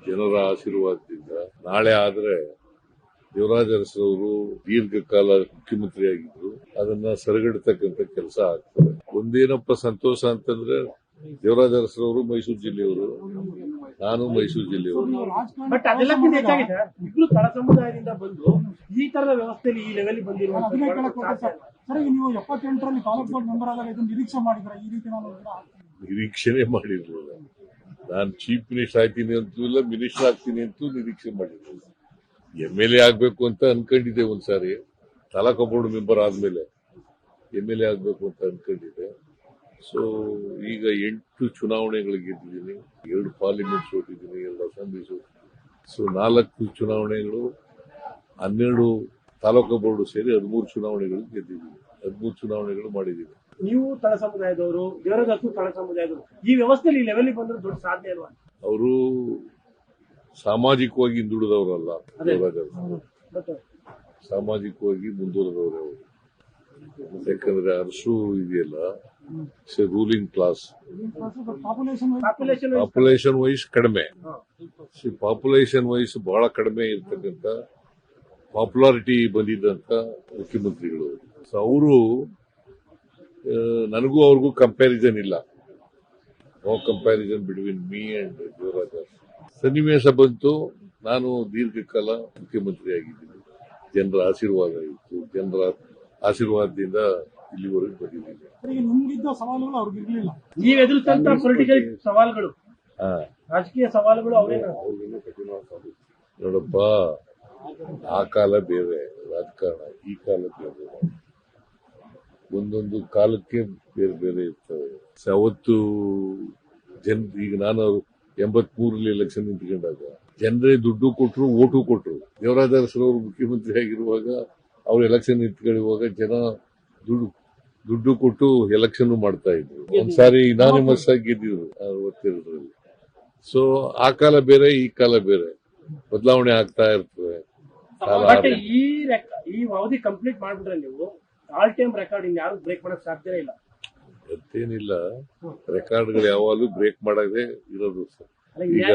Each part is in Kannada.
ಜನರ ಆಶೀರ್ವಾದದಿಂದ ನಾಳೆ ಆದ್ರೆ ದೇವರಾಜ ಅರಸರವರು ದೀರ್ಘಕಾಲ ಮುಖ್ಯಮಂತ್ರಿಯಾಗಿದ್ರು, ಅದನ್ನ ಸರಿಗಟ್ಟತಕ್ಕಂಥ ಕೆಲಸ ಆಗ್ತದೆ. ಒಂದೇನಪ್ಪ ಸಂತೋಷ ಅಂತಂದ್ರೆ ದೇವರಾಜ ಅರಸರವರು ಮೈಸೂರು ಜಿಲ್ಲೆಯವರು, ನಾನು ಮೈಸೂರು ಜಿಲ್ಲೆಯವರು. ಬಟ್ ಅದೆಲ್ಲಕ್ಕಿಂತ ಹೆಚ್ಚಾಗಿದೆ ಇಬ್ರು ತಳ ಸಮುದಾಯದಿಂದ ಬಂದು ಈ ತರದ ವ್ಯವಸ್ಥೆಯಲ್ಲಿ ಈ ಲೆವೆಲ್ ಬಂದಿರುವಂತ ಸರ್, ನೀವು 78ರಲ್ಲಿ ತಾಲೂಕು ಬೋರ್ಡ್ ಮೆಂಬರ್ ಆದಾಗ ಇದನ್ನು ನಿರೀಕ್ಷೆ ಮಾಡಿದ್ರ? ಈ ರೀತಿ ನಾನು ನಿರೀಕ್ಷೆನೆ ಮಾಡಿರ್ಲಿಲ್ಲ. ನಾನು ಚೀಫ್ ಮಿನಿಸ್ಟರ್ ಆಗ್ತೀನಿ ಅಂತೂ ಇಲ್ಲ, ಮಿನಿಸ್ಟರ್ ಆಗ್ತೀನಿ ಅಂತೂ ನಿರೀಕ್ಷೆ ಮಾಡಿರ್ಲಿಲ್ಲ. MLA ಆಗ್ಬೇಕು ಅಂತ ಅನ್ಕೊಂಡಿದ್ದೆ ಒಂದ್ಸಾರಿ, ತಾಲೂಕು ಬೋರ್ಡ್ ಮೆಂಬರ್ ಆದ್ಮೇಲೆ MLA ಆಗ್ಬೇಕು ಅಂತ ಅನ್ಕೊಂಡಿದ್ದೆ. ಸೊ ಈಗ 8 ಚುನಾವಣೆಗಳು ಗೆದ್ದಿದ್ದೀನಿ, 2 ಪಾರ್ಲಿಮೆಂಟ್ ಸೋತಿದ್ದೀನಿ, 2 ಅಸೆಂಬ್ಲಿ ಸೋತಿದ್ದೀನಿ. ಸೊ 4 ಚುನಾವಣೆಗಳು, 12 ತಾಲೂಕು ಬೋರ್ಡ್ ಸೇರಿ 13 ಚುನಾವಣೆಗಳು ಗೆದ್ದಿದ್ದೀನಿ, 13 ಚುನಾವಣೆಗಳು ಮಾಡಿದ್ದೀನಿ. ನೀವು ತಳ ಸಮುದಾಯದವರು, ದೇವರಾಜ ತಳ ಸಮುದಾಯದವರು, ಈ ವ್ಯವಸ್ಥೆಯಲ್ಲಿ ಈ ಲೆವೆಲ್ ಬಂದ್ರೆ ದೊಡ್ಡ ಸಾಧನೆ ಅಲ್ವಾ? ಅವರು ಸಾಮಾಜಿಕವಾಗಿ ಹಿಂದುಳಿದವರಲ್ಲ, ದೇವರಾಜ ಸಾಮಾಜಿಕವಾಗಿ ಮುಂದುವರೆದವರು. ಯಾಕಂದ್ರೆ ಅರಸು ಇದೆಯಲ್ಲ, ರೂಲಿಂಗ್ ಕ್ಲಾಸ್, ಪಾಪ್ಯುಲೇಷನ್ ವೈಸ್ ಕಡಿಮೆ, ಪಾಪ್ಯುಲೇಷನ್ ವೈಸ್ ಬಹಳ ಕಡಿಮೆ ಇರ್ತಕ್ಕಂಥ ಪಾಪ್ಯುಲಾರಿಟಿ ಬಂದಿದ್ದಂತ ಮುಖ್ಯಮಂತ್ರಿಗಳು. ಸೊ ಅವರು, ನನಗೂ ಅವ್ರಿಗೂ ಕಂಪ್ಯಾರಿಸನ್ ಇಲ್ಲ, no comparison between me and Devaraj. ಸನ್ನಿವೇಶ ಬಂತು, ನಾನು ದೀರ್ಘಕಾಲ ಮುಖ್ಯಮಂತ್ರಿ ಆಗಿದ್ದೀನಿ, ಜನರ ಆಶೀರ್ವಾದ ಇತ್ತು, ಜನರ ಆಶೀರ್ವಾದದಿಂದ ಇಲ್ಲಿವರೆಗೂ ಬಂದಿದ್ದೀನಿ. ನಿಮ್ಗಿದ್ದ ಸವಾಲುಗಳು ಅವ್ರಿಗೆ ಇರಲಿಲ್ಲ. ನೀವು ಎದುರಿಸಿದಂತ ಪೊಲಿಟಿಕಲ್ ಸವಾಲುಗಳು, ರಾಜಕೀಯ ಸವಾಲುಗಳು ಅವರೇ. ನೋಡಪ್ಪ, ಆ ಕಾಲ ಬೇರೆ ರಾಜಕಾರಣ, ಈ ಕಾಲ ಬೇರೆ. ಒಂದೊಂದು ಕಾಲಕ್ಕೆ ಬೇರೆ ಬೇರೆ ಇರ್ತವೆ. ಅವತ್ತು ಈಗ ನಾನು 83ರಲ್ಲಿ ಎಲೆಕ್ಷನ್ ನಿಂತ್ಕೊಂಡಾಗ ಜನರೇ ದುಡ್ಡು ಕೊಟ್ರು, ಓಟು ಕೊಟ್ರು. ದೇವರಾಜ ಅರಸರವರು ಮುಖ್ಯಮಂತ್ರಿ ಆಗಿರುವಾಗ, ಅವ್ರು ಎಲೆಕ್ಷನ್ ನಿಂತ್ಕೊಳ್ಳುವಾಗ ಜನ ದುಡ್ಡು ಕೊಟ್ಟು ಎಲೆಕ್ಷನ್ ಮಾಡ್ತಾ ಇದ್ರು. ಒಂದ್ಸಾರಿ ಇನಾನಿಮಸ್ ಆಗಿ ಗೆದ್ದಿದ್ರು 62ರಲ್ಲಿ. ಸೊ ಆ ಕಾಲ ಬೇರೆ, ಈ ಕಾಲ ಬೇರೆ, ಬದಲಾವಣೆ ಆಗ್ತಾ ಇರ್ತದೆ. ಈ ಅವಧಿ ಕಂಪ್ಲೀಟ್ ಮಾಡ್ಬಿಟ್ರೆ ನೀವು ಆಲ್ ಟೈಮ್ ರೆಕಾರ್ಡ್ ಯಾರು ಬ್ರೇಕ್ ಮಾಡಕ್ ಸಾಧ್ಯನೇ ಇಲ್ಲ. ಮತ್ತೇನಿಲ್ಲ, ರೆಕಾರ್ಡ್ಗಳು ಯಾವಾಗಲೂ ಬ್ರೇಕ್ ಮಾಡದೆ ಇರೋದು. ಈಗ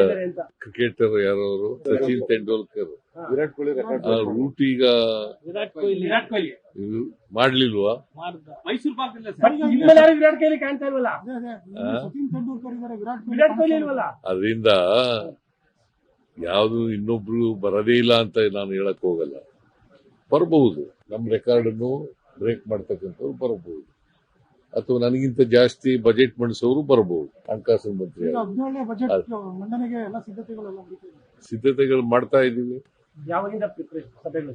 ಕ್ರಿಕೆಟರ್ ಯಾರವರು, ಸಚಿನ್ ತೆಂಡೂಲ್ಕರ್, ವಿರಾಟ್ ಕೊಹ್ಲಿ ರೂಟ್ ಈಗ ವಿರಾಟ್ ಕೊಹ್ಲಿ ಮಾಡ್ಲಿಲ್ವಾ? ಮೈಸೂರು ಭಾಗದಲ್ಲಿ ವಿರಾಟ್ ಕೊಹ್ಲಿ ಕಾಣ್ತಾ ಇಲ್ವಲ್ಲ, ವಿರಾಟ್ ಕೊಹ್ಲಿ ಇಲ್ವಲ್ಲ. ಅದರಿಂದ ಯಾವುದು ಇನ್ನೊಬ್ರು ಬರದೇ ಇಲ್ಲ ಅಂತ ನಾನು ಹೇಳಕ್ ಹೋಗಲ್ಲ. ಬರಬಹುದು, ನಮ್ಮ ರೆಕಾರ್ಡ್ ಅನ್ನು ಬ್ರೇಕ್ ಮಾಡ್ತಕ್ಕಂಥವ್ರು ಬರಬಹುದು, ಅಥವಾ ನನಗಿಂತ ಜಾಸ್ತಿ ಬಜೆಟ್ ಮಂಡಿಸೋರು ಬರಬಹುದು. ಹಣಕಾಸಿನ ಮಂತ್ರಿ ಸಿದ್ಧತೆಗಳು ಮಾಡ್ತಾ ಇದ್ದೀವಿ. ಯಾವಾಗಿಂದ ಸಭೆಗಳು?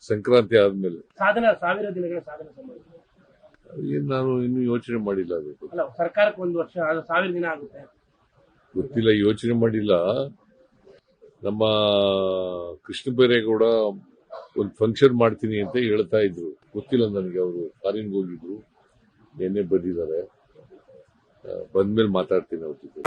ಸಂಕ್ರಾಂತಿ ಆದ್ಮೇಲೆ. ಸಾಧನ 1000 ದಿನಗಳ ಸಾಧನೆ ಏನ್ ನಾನು ಇನ್ನೂ ಯೋಚನೆ ಮಾಡಿಲ್ಲ. ಅದು ಅಲ್ಲ, ಸರ್ಕಾರಕ್ಕೆ 1 ವರ್ಷ, 1000 ದಿನ ಆಗುತ್ತೆ ಗೊತ್ತಿಲ್ಲ, ಯೋಚನೆ ಮಾಡಿಲ್ಲ. ನಮ್ಮ ಕೃಷ್ಣ ಬೈರೇಗೌಡ ಒಂದು ಫಂಕ್ಷನ್ ಮಾಡ್ತೀನಿ ಅಂತ ಹೇಳ್ತಾ ಇದ್ರು, ಗೊತ್ತಿಲ್ಲ ನನಗೆ. ಅವರು ಫಾರಿನ್ಗೆ ಹೋಗಿದ್ರು, ನಿನ್ನೆ ಬಂದಿದ್ದಾರೆ. ಬಂದ್ಮೇಲೆ ಮಾತಾಡ್ತೀನಿ ಅವ್ರ ಜೊತೆ.